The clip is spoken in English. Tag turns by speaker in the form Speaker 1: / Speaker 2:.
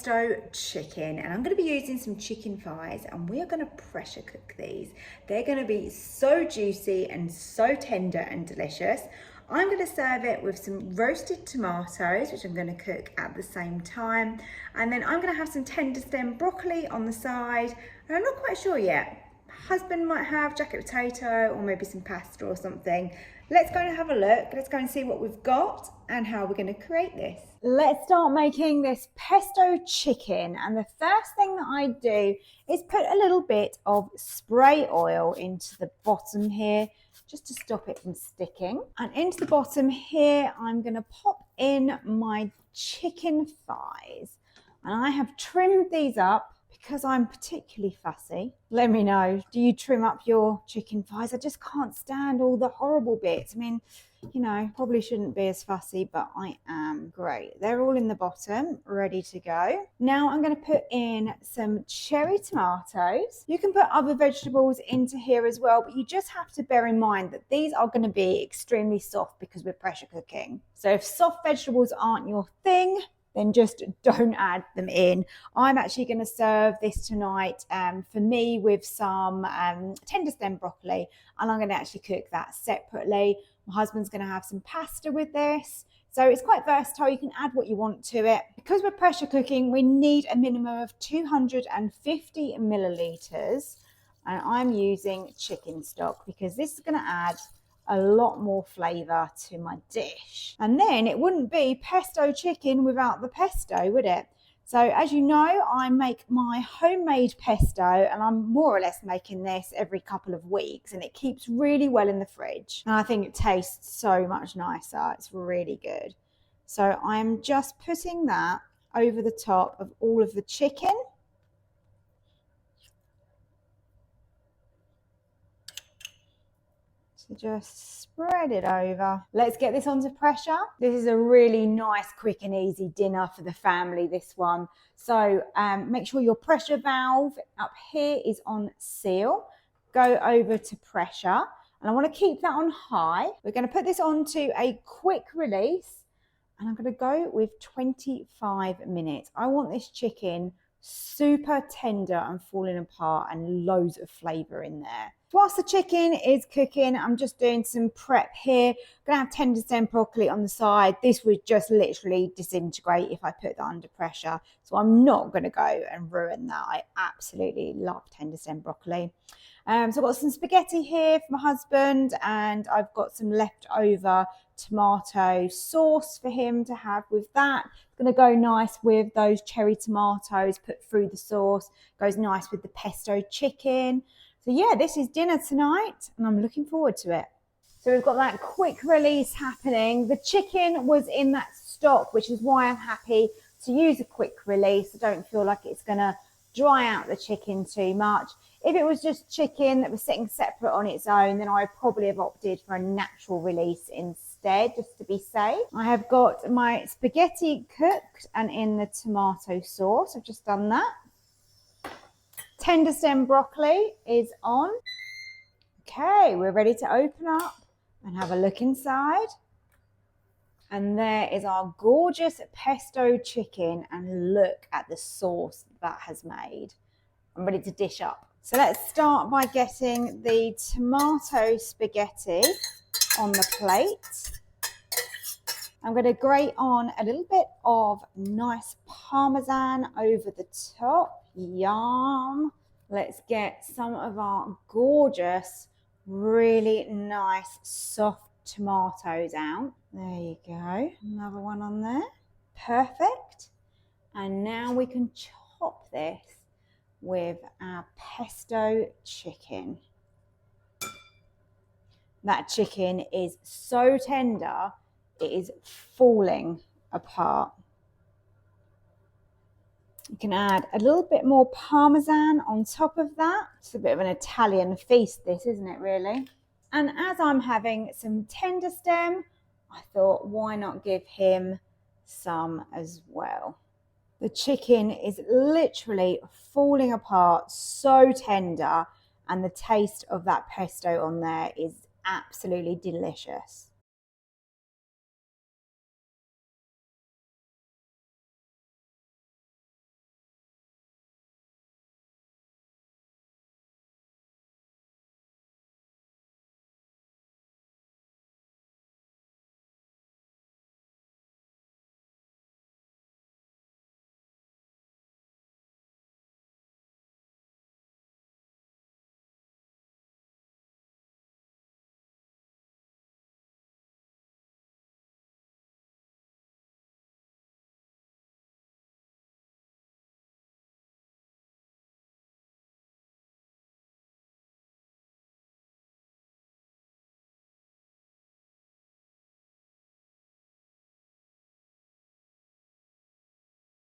Speaker 1: pesto chicken, and I'm going to be using some chicken thighs, and we are going to pressure cook these. They're going to be so juicy and so tender and delicious. I'm going to serve it with some roasted tomatoes, which I'm going to cook at the same time, and then I'm going to have some tender stem broccoli on the side, and I'm not quite sure yet. Husband might have jacket potato or maybe some pasta or something. Let's go and have a look. Let's go and see what we've got and how we're going to create this. Let's start making this pesto chicken, and the first thing that I do is put a little bit of spray oil into the bottom here just to stop it from sticking, and into the bottom here I'm going to pop in my chicken thighs, and I have trimmed these up because I'm particularly fussy. Let me know, do you trim up your chicken thighs? I just can't stand all the horrible bits. I mean, you know, probably shouldn't be as fussy, but I am. Great, they're all in the bottom, ready to go. Now I'm going to put in some cherry tomatoes. You can put other vegetables into here as well, but you just have to bear in mind that these are going to be extremely soft because we're pressure cooking. So if soft vegetables aren't your thing, then just don't add them in. I'm actually going to serve this tonight for me with some tender stem broccoli, and I'm going to actually cook that separately. My husband's going to have some pasta with this. So it's quite versatile. You can add what you want to it. Because we're pressure cooking, we need a minimum of 250 millilitres. And I'm using chicken stock because this is going to add a lot more flavour to my dish. And then it wouldn't be pesto chicken without the pesto, would it? So as you know, I make my homemade pesto, and I'm more or less making this every couple of weeks, and it keeps really well in the fridge. And I think it tastes so much nicer. It's really good. So I'm just putting that over the top of all of the chicken. So just spread it over. Let's get this onto pressure. This is a really nice, quick and easy dinner for the family, this one. So make sure your pressure valve up here is on seal. Go over to pressure, and I want to keep that on high. We're going to put this onto a quick release, and I'm going to go with 25 minutes. I want this chicken super tender and falling apart and loads of flavour in there. Whilst the chicken is cooking, I'm just doing some prep here. I'm going to have tender stem broccoli on the side. This would just literally disintegrate if I put that under pressure. So I'm not going to go and ruin that. I absolutely love tender stem broccoli. So I've got some spaghetti here for my husband, and I've got some leftover tomato sauce for him to have with that. It's going to go nice with those cherry tomatoes put through the sauce. Goes nice with the pesto chicken. So yeah, this is dinner tonight, and I'm looking forward to it. So we've got that quick release happening. The chicken was in that stock, which is why I'm happy to use a quick release. I don't feel like it's going to dry out the chicken too much. If it was just chicken that was sitting separate on its own, then I'd probably have opted for a natural release instead, just to be safe. I have got my spaghetti cooked and in the tomato sauce. I've just done that. Tender stem broccoli is on. Okay, we're ready to open up and have a look inside. And there is our gorgeous pesto chicken, and look at the sauce that has made. I'm ready to dish up. So let's start by getting the tomato spaghetti on the plate. I'm going to grate on a little bit of nice Parmesan over the top. Yum. Let's get some of our gorgeous, really nice, soft tomatoes out. There you go. Another one on there. Perfect. And now we can chop this with our pesto chicken. That chicken is so tender, it is falling apart. You can add a little bit more Parmesan on top of that. It's a bit of an Italian feast, this, isn't it, really? And as I'm having some tender stem, I thought, why not give him some as well? The chicken is literally falling apart, so tender, and the taste of that pesto on there is absolutely delicious.